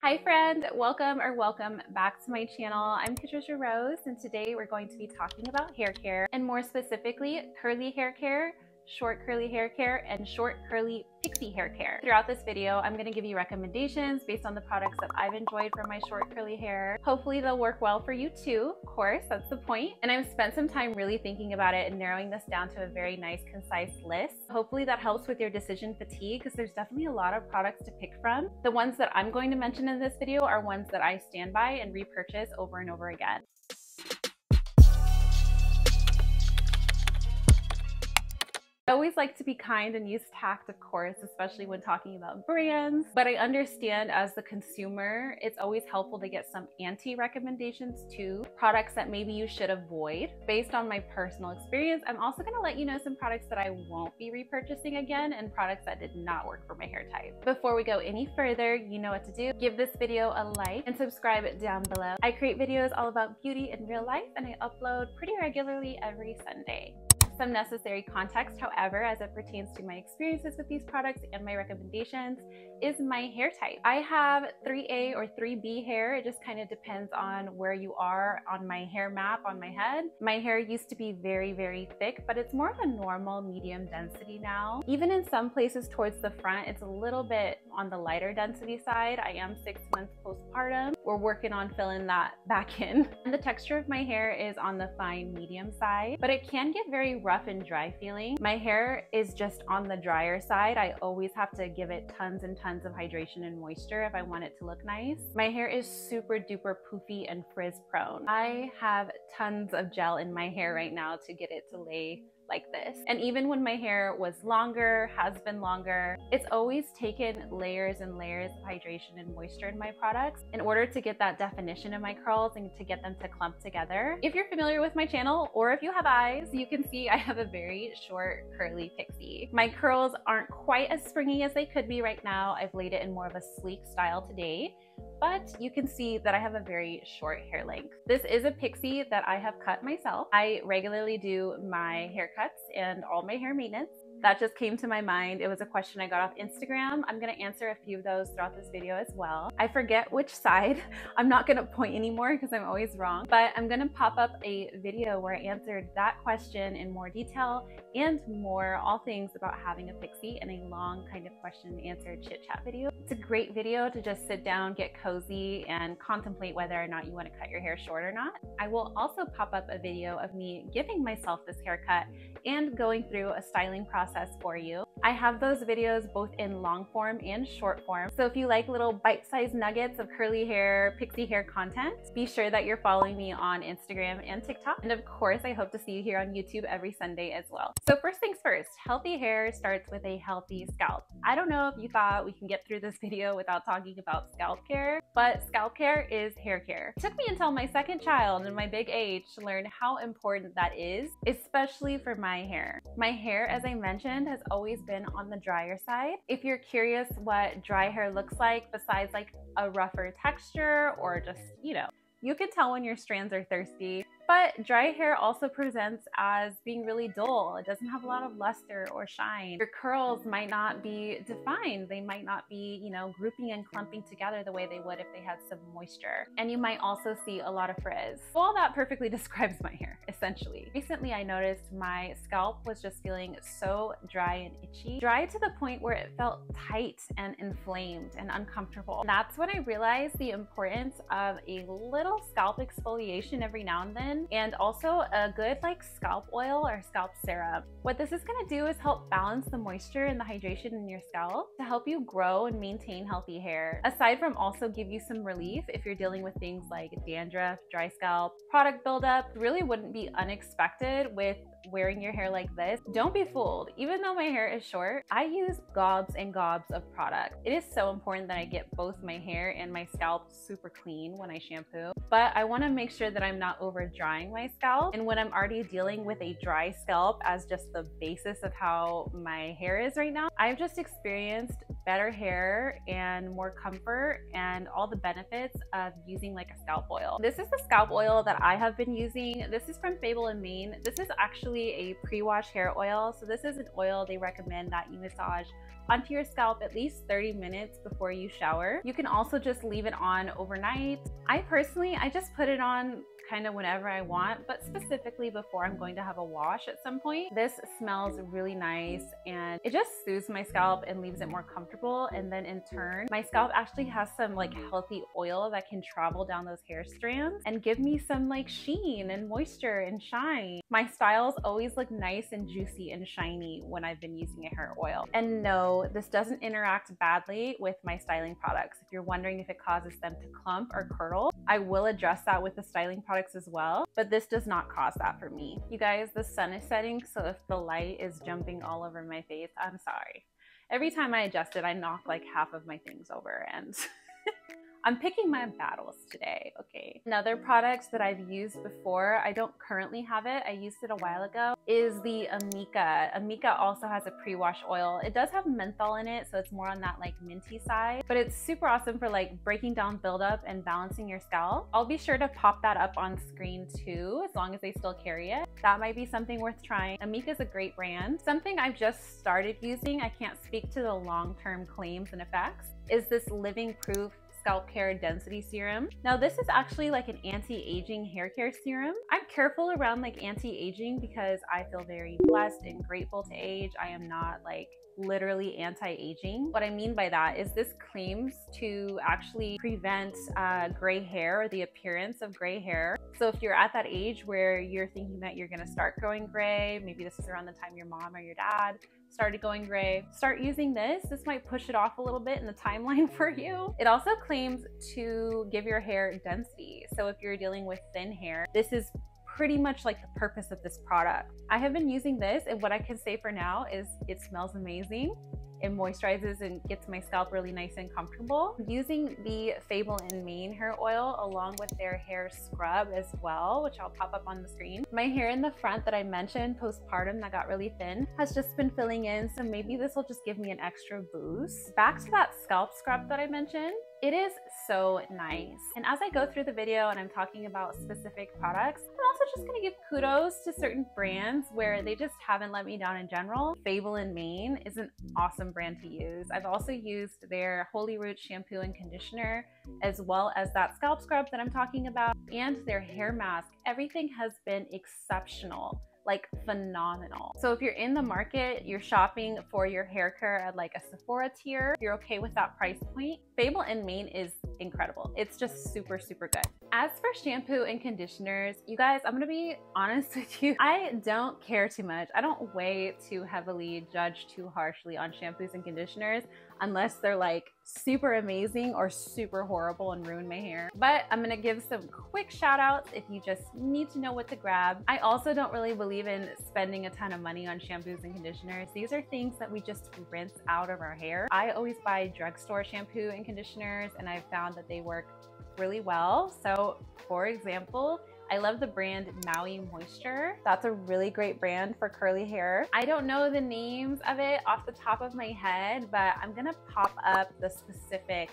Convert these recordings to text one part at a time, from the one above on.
Hi friend, welcome back to my channel. I'm Patricia Rose, and today we're going to be talking about hair care, and more specifically curly hair care, short curly hair care, and short curly pixie hair care. Throughout this video, I'm going to give you recommendations based on the products that I've enjoyed for my short curly hair. Hopefully they'll work well for you too, of course, that's the point. And I've spent some time really thinking about it and narrowing this down to a very nice, concise list. Hopefully that helps with your decision fatigue, because there's definitely a lot of products to pick from. The ones that I'm going to mention in this video are ones that I stand by and repurchase over and over again. I always like to be kind and use tact, of course, especially when talking about brands, but I understand as the consumer, it's always helpful to get some anti-recommendations too, products that maybe you should avoid. Based on my personal experience, I'm also going to let you know some products that I won't be repurchasing again and products that did not work for my hair type. Before we go any further, you know what to do. Give this video a like and subscribe down below. I create videos all about beauty in real life, and I upload pretty regularly every Sunday. Some necessary context, however, as it pertains to my experiences with these products and my recommendations, is my hair type. I have 3A or 3B hair. It just kind of depends on where you are on my hair map on my head. My hair used to be very, very thick, but it's more of a normal medium density now. Even in some places towards the front, it's a little bit on the lighter density side. I am 6 months postpartum. We're working on filling that back in. And the texture of my hair is on the fine medium side, but it can get very rough and dry feeling. My hair is just on the drier side. I always have to give it tons and tons of hydration and moisture if I want it to look nice. My hair is super duper poofy and frizz prone. I have tons of gel in my hair right now to get it to lay like this. And even when my hair was longer, has been longer, it's always taken layers and layers of hydration and moisture in my products in order to get that definition in my curls and to get them to clump together. If you're familiar with my channel, or if you have eyes, you can see I have a very short curly pixie. My curls aren't quite as springy as they could be right now. I've laid it in more of a sleek style today, but you can see that I have a very short hair length. This is a pixie that I have cut myself. I regularly do my haircuts and all my hair maintenance. That just came to my mind. It was a question I got off Instagram. I'm gonna answer a few of those throughout this video as well. I forget which side. I'm not gonna point anymore because I'm always wrong, but I'm gonna pop up a video where I answered that question in more detail and more, all things about having a pixie, in a long kind of question and answer chit chat video. It's a great video to just sit down, get cozy, and contemplate whether or not you wanna cut your hair short or not. I will also pop up a video of me giving myself this haircut and going through a styling process for you. I have those videos both in long form and short form. So if you like little bite-sized nuggets of curly hair, pixie hair content, be sure that you're following me on Instagram and TikTok. And of course, I hope to see you here on YouTube every Sunday as well. So first things first, healthy hair starts with a healthy scalp. I don't know if you thought we can get through this video without talking about scalp care, but scalp care is hair care. It took me until my second child and my big age to learn how important that is, especially for my hair. My hair, as I mentioned, has always been on the drier side. If you're curious what dry hair looks like besides like a rougher texture or just, you can tell when your strands are thirsty. But dry hair also presents as being really dull. It doesn't have a lot of luster or shine. Your curls might not be defined. They might not be, grouping and clumping together the way they would if they had some moisture. And you might also see a lot of frizz. So all that perfectly describes my hair, essentially. Recently, I noticed my scalp was just feeling so dry and itchy. Dry to the point where it felt tight and inflamed and uncomfortable. And that's when I realized the importance of a little scalp exfoliation every now and then, and also a good scalp oil or scalp serum. What this is going to do is help balance the moisture and the hydration in your scalp to help you grow and maintain healthy hair. Aside from also give you some relief if you're dealing with things like dandruff, dry scalp, product buildup, really wouldn't be unexpected with wearing your hair like this. Don't be fooled. Even though my hair is short, I use gobs and gobs of product. It is so important that I get both my hair and my scalp super clean when I shampoo, but I want to make sure that I'm not over drying my scalp. And when I'm already dealing with a dry scalp as just the basis of how my hair is right now, I've just experienced better hair and more comfort and all the benefits of using like a scalp oil. This is the scalp oil that I have been using. This is from Fable and Maine. This is actually a pre-wash hair oil. So this is an oil they recommend that you massage onto your scalp at least 30 minutes before you shower. You can also just leave it on overnight. I just put it on kind of whenever I want, but specifically before I'm going to have a wash at some point. This smells really nice and it just soothes my scalp and leaves it more comfortable. And then in turn, my scalp actually has some like healthy oil that can travel down those hair strands and give me some like sheen and moisture and shine. My styles always look nice and juicy and shiny when I've been using a hair oil. And no, this doesn't interact badly with my styling products. If you're wondering if it causes them to clump or curl, I will address that with the styling products as well, but this does not cause that for me. You guys, the sun is setting, so if the light is jumping all over my face, I'm sorry. Every time I adjust it, I knock like half of my things over and I'm picking my battles today, okay? Another product that I've used before, I don't currently have it, I used it a while ago, is the Amika. Amika also has a pre-wash oil. It does have menthol in it, so it's more on that like minty side, but it's super awesome for like breaking down buildup and balancing your scalp. I'll be sure to pop that up on screen too, as long as they still carry it. That might be something worth trying. Amika is a great brand. Something I've just started using, I can't speak to the long-term claims and effects, is this Living Proof Scalpcare Density Serum. Now this is actually like an anti-aging hair care serum. I'm careful around like anti-aging because I feel very blessed and grateful to age. I am not like literally anti-aging. What I mean by that is this claims to actually prevent gray hair or the appearance of gray hair. So if you're at that age where you're thinking that you're gonna start growing gray, maybe this is around the time your mom or your dad started going gray, start using this. This might push it off a little bit in the timeline for you. It also claims to give your hair density. So if you're dealing with thin hair, this is pretty much like the purpose of this product. I have been using this, and what I can say for now is it smells amazing. It moisturizes and gets my scalp really nice and comfortable. I'm using the Fable and Maine hair oil along with their hair scrub as well, which I'll pop up on the screen. My hair in the front that I mentioned postpartum that got really thin has just been filling in, so maybe this will just give me an extra boost. Back to that scalp scrub that I mentioned. It is so nice. And as I go through the video and I'm talking about specific products, I'm also just gonna give kudos to certain brands where they just haven't let me down in general. Fable and Maine is an awesome brand to use. I've also used their Holy Root shampoo and conditioner, as well as that scalp scrub that I'm talking about, and their hair mask. Everything has been exceptional. Like phenomenal. So if you're in the market, you're shopping for your hair care at like a Sephora tier, you're okay with that price point, Fable and Maine is incredible. It's just super, super good. As for shampoo and conditioners, you guys, I'm gonna be honest with you, I don't care too much. I don't weigh too heavily, judge too harshly on shampoos and conditioners unless they're like super amazing or super horrible and ruin my hair. But I'm gonna give some quick shout outs if you just need to know what to grab. I also don't really believe in spending a ton of money on shampoos and conditioners. These are things that we just rinse out of our hair. I always buy drugstore shampoo and conditioners, and I've found that they work really well. So for example, I love the brand Maui Moisture. That's a really great brand for curly hair. I don't know the names of it off the top of my head, but I'm gonna pop up the specific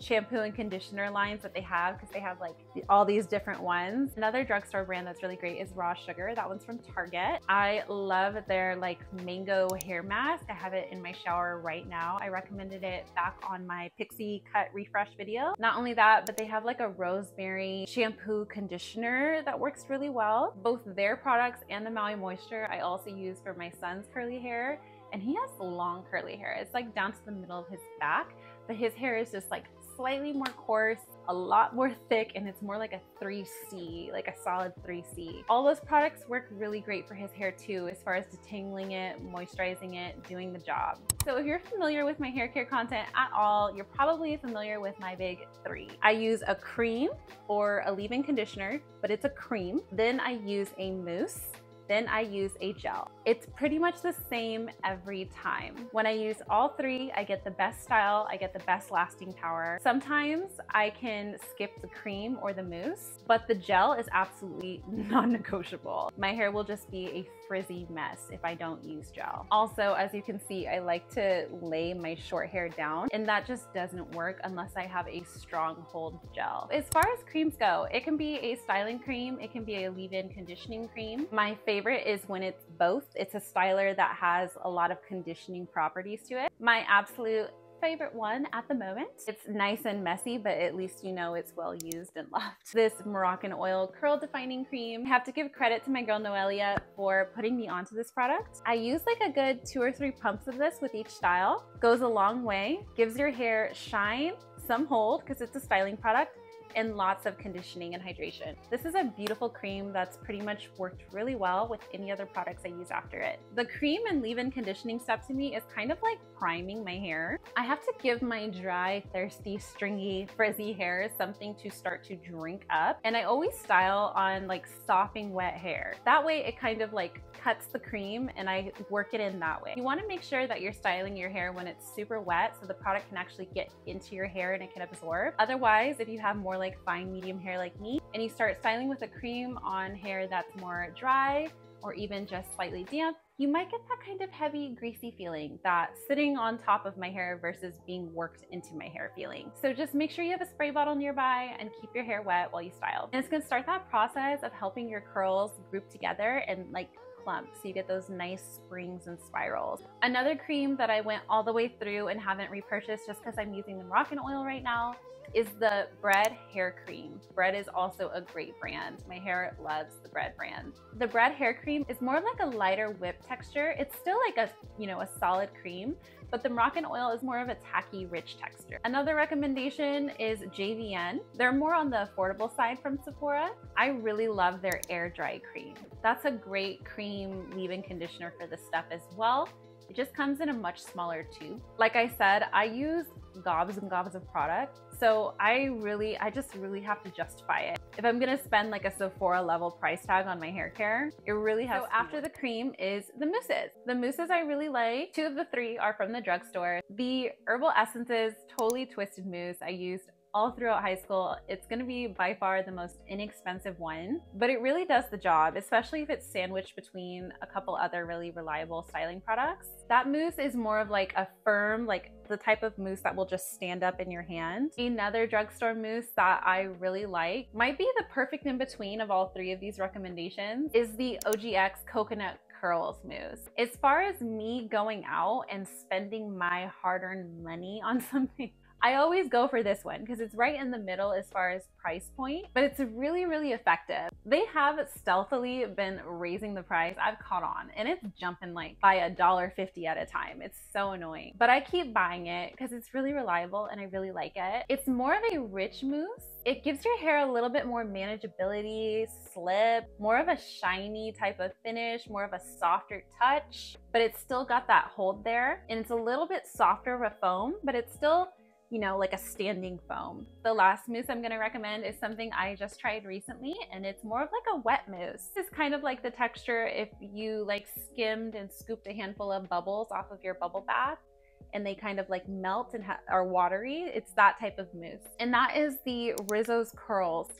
shampoo and conditioner lines that they have, because they have like all these different ones. Another drugstore brand that's really great is Raw Sugar. That one's from Target. I love their like mango hair mask. I have it in my shower right now. I recommended it back on my pixie cut refresh video. Not only that, but they have like a rosemary shampoo conditioner that works really well. Both their products and the Maui Moisture I also use for my son's curly hair, and he has long curly hair. It's like down to the middle of his back, but his hair is just like slightly more coarse, a lot more thick, and it's more like a 3C, like a solid 3C. All those products work really great for his hair too, as far as detangling it, moisturizing it, doing the job. So if you're familiar with my hair care content at all, you're probably familiar with my big three. I use a cream or a leave-in conditioner, but it's a cream. Then I use a mousse, then I use a gel. It's pretty much the same every time. When I use all three, I get the best style, I get the best lasting power. Sometimes I can skip the cream or the mousse, but the gel is absolutely non-negotiable. My hair will just be a frizzy mess if I don't use gel. Also, as you can see, I like to lay my short hair down, and that just doesn't work unless I have a strong hold gel. As far as creams go, it can be a styling cream, it can be a leave-in conditioning cream. My favorite is when it's both. It's a styler that has a lot of conditioning properties to it. My absolute favorite one at the moment. It's nice and messy, but at least you know it's well used and loved. This Moroccan oil curl defining cream. I have to give credit to my girl Noelia for putting me onto this product. I use like a good 2 or 3 pumps of this with each style. Goes a long way, gives your hair shine, some hold because it's a styling product, and lots of conditioning and hydration. This is a beautiful cream that's pretty much worked really well with any other products I use after it. The cream and leave-in conditioning step to me is kind of like priming my hair. I have to give my dry, thirsty, stringy, frizzy hair something to start to drink up, and I always style on like sopping wet hair. That way it kind of like cuts the cream and I work it in that way. You want to make sure that you're styling your hair when it's super wet so the product can actually get into your hair and it can absorb. Otherwise, if you have more like fine medium hair like me and you start styling with a cream on hair that's more dry or even just slightly damp, you might get that kind of heavy, greasy feeling that's sitting on top of my hair versus being worked into my hair feeling. So just make sure you have a spray bottle nearby and keep your hair wet while you style. And it's gonna start that process of helping your curls group together and like clump, so you get those nice springs and spirals. Another cream that I went all the way through and haven't repurchased just because I'm using the Moroccan oil right now is the Bread hair cream. Bread is also a great brand. My hair loves the Bread brand. The Bread hair cream is more like a lighter whip texture. It's still like a, you know, a solid cream, but the Moroccan oil is more of a tacky, rich texture. Another recommendation is JVN. They're more on the affordable side from Sephora. I really love their air dry cream. That's a great cream leave-in conditioner for this stuff as well. It just comes in a much smaller tube. Like I said, I use gobs and gobs of product, so I just really have to justify it. If I'm gonna spend like a Sephora level price tag on my hair care, it really has to. So after the cream is the mousses. The mousses I really like. 2 of the 3 are from the drugstore. The Herbal Essences Totally Twisted Mousse I used all throughout high school. It's gonna be by far the most inexpensive one, but it really does the job, especially if it's sandwiched between a couple other really reliable styling products. That mousse is more of like a firm, like the type of mousse that will just stand up in your hand. Another drugstore mousse that I really like, might be the perfect in between of all 3 of these recommendations, is the OGX Coconut Curls mousse. As far as me going out and spending my hard-earned money on something, I always go for this one because it's right in the middle as far as price point, but it's really, really effective. They have stealthily been raising the price. I've caught on, and it's jumping like by $1.50 at a time. It's so annoying, but I keep buying it because it's really reliable and I really like it. It's more of a rich mousse. It gives your hair a little bit more manageability, slip, more of a shiny type of finish, more of a softer touch, but it's still got that hold there, and it's a little bit softer of a foam, but it's still, you know, like a standing foam. The last mousse I'm gonna recommend is something I just tried recently, and it's more of like a wet mousse. It's kind of like the texture if you like skimmed and scooped a handful of bubbles off of your bubble bath and they kind of like melt and are watery. It's that type of mousse. And that is the Rizzo's Curls.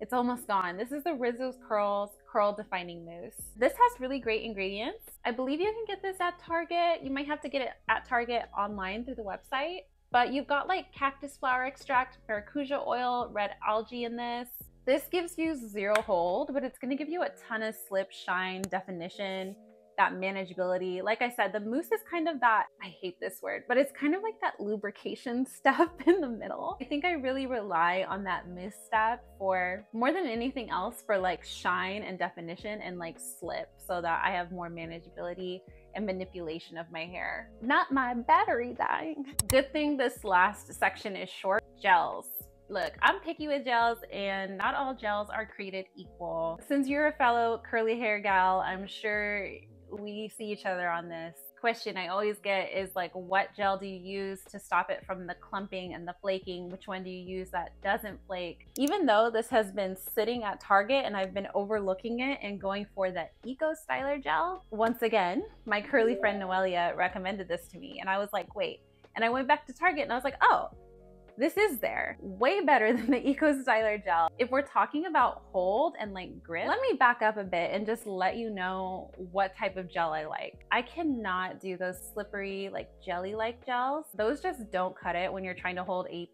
It's almost gone. This is the Rizzo's Curls Curl Defining Mousse. This has really great ingredients. I believe you can get this at Target. You might have to get it at Target online through the website. But you've got like cactus flower extract, maracuja oil, red algae in this. This gives you 0 hold, but it's gonna give you a ton of slip, shine, definition, that manageability. Like I said, the mousse is kind of that, I hate this word, but it's kind of like that lubrication step in the middle. I think I really rely on that mousse step for more than anything else for like shine and definition and like slip, so that I have more manageability and manipulation of my hair. Not my battery dying. Good thing this last section is short. Gels. Look, I'm picky with gels, and not all gels are created equal. Since you're a fellow curly hair gal, I'm sure we see each other on this. question I always get is like, what gel do you use to stop it from the clumping and the flaking? Which one do you use that doesn't flake? Even though this has been sitting at Target and I've been overlooking it and going for the Eco Styler gel, once again, my curly friend Noelia recommended this to me and I was like, wait. And I went back to Target and I was like, oh, this is there. Way better than the Eco Styler gel. If we're talking about hold and like grip, let me back up a bit and just let you know what type of gel I like. I cannot do those slippery, like jelly-like gels. Those just don't cut it when you're trying to hold a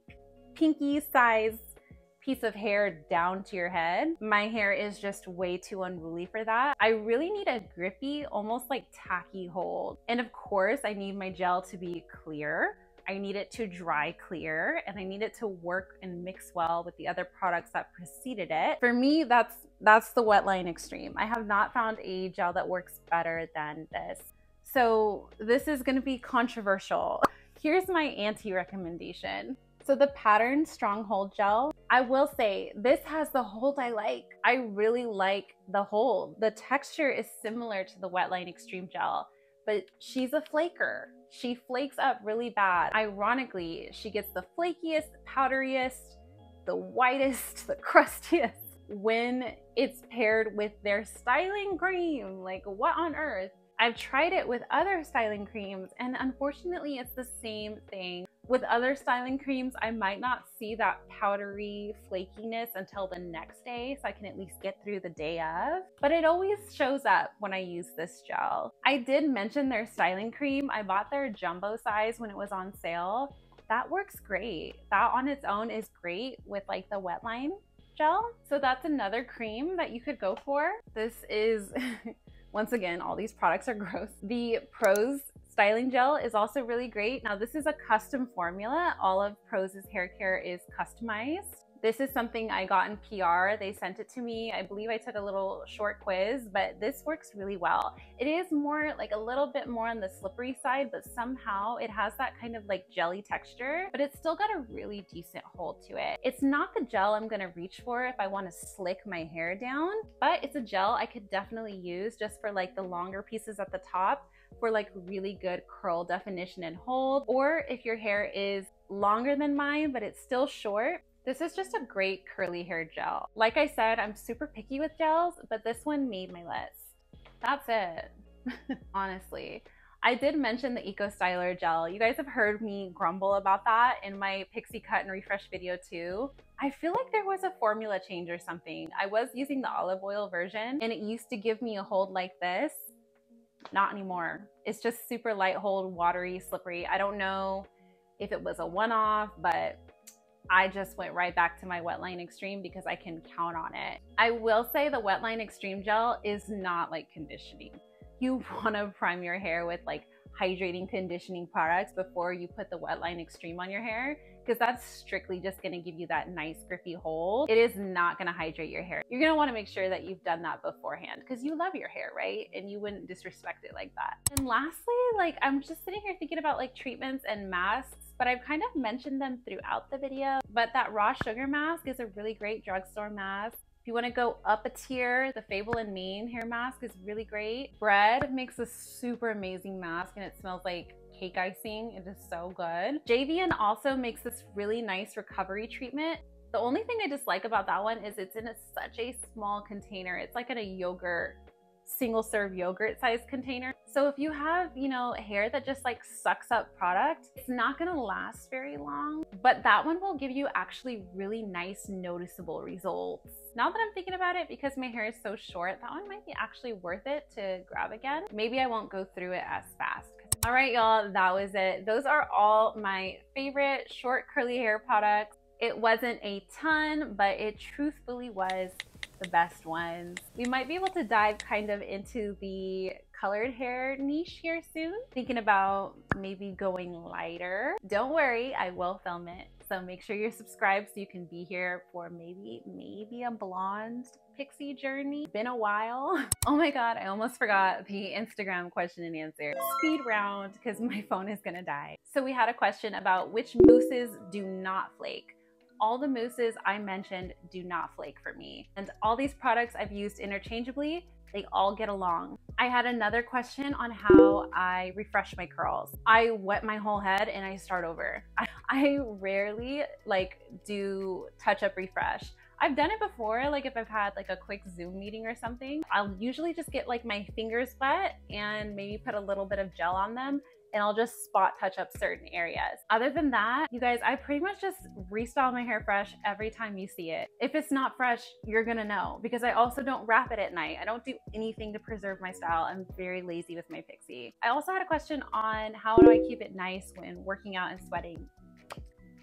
pinky size piece of hair down to your head. My hair is just way too unruly for that. I really need a grippy, almost like tacky hold. And of course, I need my gel to be clear. I need it to dry clear, and I need it to work and mix well with the other products that preceded it. For me, that's the Wetline Extreme. I have not found a gel that works better than this. So this is gonna be controversial. Here's my anti-recommendation. So the Pattern Stronghold Gel, I will say this has the hold I like. I really like the hold. The texture is similar to the Wetline Extreme Gel, but she's a flaker. She flakes up really bad. Ironically, she gets the flakiest, powderiest, the whitest, the crustiest when it's paired with their styling cream. Like, what on earth? I've tried it with other styling creams and unfortunately it's the same thing. With other styling creams, I might not see that powdery flakiness until the next day, so I can at least get through the day of. But it always shows up when I use this gel. I did mention their styling cream. I bought their jumbo size when it was on sale. That works great. That on its own is great with like the Wetline gel. So that's another cream that you could go for. This is, once again, all these products are gross. The Prose styling gel is also really great. Now this is a custom formula. All of Prose's hair care is customized. This is something I got in PR. They sent it to me. I believe I took a little short quiz, but this works really well. It is more like a little bit more on the slippery side, but somehow it has that kind of like jelly texture, but it's still got a really decent hold to it. It's not the gel I'm gonna reach for if I wanna slick my hair down, but it's a gel I could definitely use just for like the longer pieces at the top for like really good curl definition and hold, or if your hair is longer than mine, but it's still short. This is just a great curly hair gel. Like I said, I'm super picky with gels, but this one made my list. That's it, honestly. I did mention the Eco Styler gel. You guys have heard me grumble about that in my Pixie Cut and Refresh video too. I feel like there was a formula change or something. I was using the olive oil version and it used to give me a hold like this. Not anymore. It's just super light hold, watery, slippery. I don't know if it was a one-off, but I just went right back to my Wetline Extreme because I can count on it. I will say the Wetline Extreme gel is not like conditioning. You want to prime your hair with like hydrating conditioning products before you put the Wetline Extreme on your hair, because that's strictly just going to give you that nice grippy hold. It is not going to hydrate your hair. You're going to want to make sure that you've done that beforehand because you love your hair, right? And you wouldn't disrespect it like that. And lastly, like I'm just sitting here thinking about like treatments and masks, but I've kind of mentioned them throughout the video. But that raw sugar mask is a really great drugstore mask. If you want to go up a tier, the Fable and Mane hair mask is really great. Bread makes a super amazing mask and it smells like cake icing. It is so good. JVN also makes this really nice recovery treatment. The only thing I dislike about that one is it's in such a small container. It's like in a yogurt, single serve yogurt size container. So if you have, you know, hair that just like sucks up product, it's not gonna last very long, but that one will give you actually really nice noticeable results. Now that I'm thinking about it, because my hair is so short, that one might be actually worth it to grab again. Maybe I won't go through it as fast. All right, y'all, that was it. Those are all my favorite short curly hair products. It wasn't a ton, but it truthfully was the best ones. We might be able to dive kind of into the colored hair niche here soon. Thinking about maybe going lighter. Don't worry, I will film it. So make sure you're subscribed so you can be here for maybe a blonde pixie journey. Been a while. Oh my God, I almost forgot the Instagram question and answer. Speed round, because my phone is gonna die. So we had a question about which mousses do not flake. All the mousses I mentioned do not flake for me. And all these products I've used interchangeably, they all get along. I had another question on how I refresh my curls. I wet my whole head and I start over. I rarely like do touch-up refresh. I've done it before, like if I've had like a quick Zoom meeting or something. I'll usually just get like my fingers wet and maybe put a little bit of gel on them, and I'll just spot touch up certain areas. Other than that, you guys, I pretty much just restyle my hair fresh every time you see it. If it's not fresh, you're gonna know, because I also don't wrap it at night. I don't do anything to preserve my style. I'm very lazy with my pixie. I also had a question on how do I keep it nice when working out and sweating.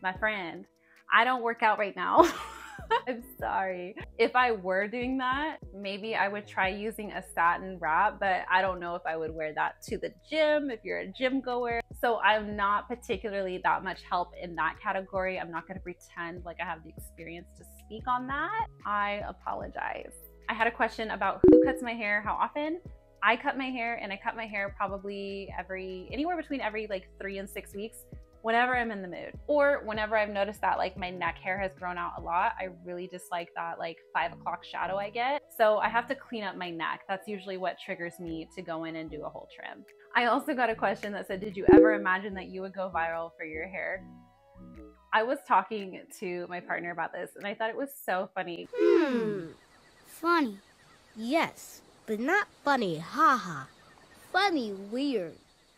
My friend, I don't work out right now. I'm sorry. If I were doing that, maybe I would try using a satin wrap, but I don't know if I would wear that to the gym if you're a gym goer. So I'm not particularly that much help in that category. I'm not going to pretend like I have the experience to speak on that. I apologize. I had a question about who cuts my hair, how often. I cut my hair, and I cut my hair probably anywhere between every like 3 and 6 weeks. Whenever I'm in the mood, or whenever I've noticed that like my neck hair has grown out a lot. I really dislike that like 5 o'clock shadow I get. So I have to clean up my neck. That's usually what triggers me to go in and do a whole trim. I also got a question that said, did you ever imagine that you would go viral for your hair? I was talking to my partner about this and I thought it was so funny. Funny. Yes, but not funny, haha. Funny, weird.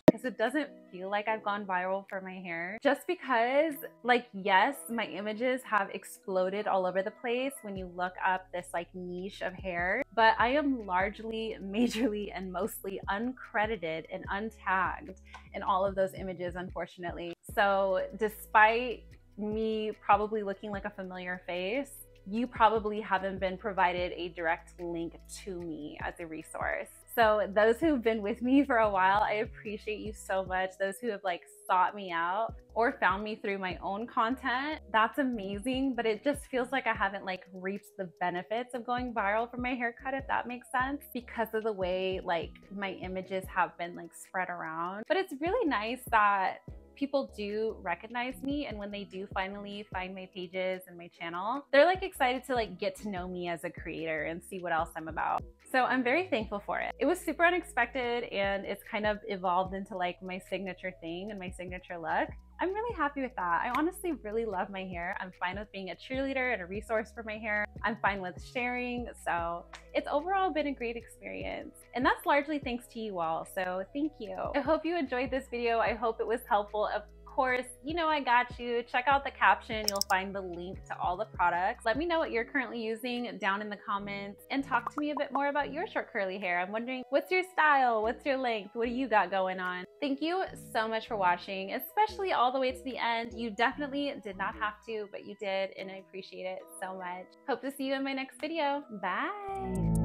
Because it doesn't feel like I've gone viral for my hair. Just because, like, yes, my images have exploded all over the place when you look up this like niche of hair, but I am largely, majorly, and mostly uncredited and untagged in all of those images, unfortunately. So despite me probably looking like a familiar face, you probably haven't been provided a direct link to me as a resource. So those who've been with me for a while, I appreciate you so much. Those who have like sought me out or found me through my own content, that's amazing. But it just feels like I haven't like reaped the benefits of going viral for my haircut, if that makes sense, because of the way like my images have been like spread around. But it's really nice that people do recognize me, and when they do finally find my pages and my channel, they're like excited to like get to know me as a creator and see what else I'm about. So I'm very thankful for it. It was super unexpected and it's kind of evolved into like my signature thing and my signature look. I'm really happy with that. I honestly really love my hair. I'm fine with being a cheerleader and a resource for my hair. I'm fine with sharing. So it's overall been a great experience. And that's largely thanks to you all. So thank you. I hope you enjoyed this video. I hope it was helpful. Of course, you know I got you. Check out the caption. You'll find the link to all the products. Let me know what you're currently using down in the comments, and talk to me a bit more about your short curly hair. I'm wondering, what's your style? What's your length? What do you got going on? Thank you so much for watching, especially all the way to the end. You definitely did not have to, but you did, and I appreciate it so much. Hope to see you in my next video. Bye.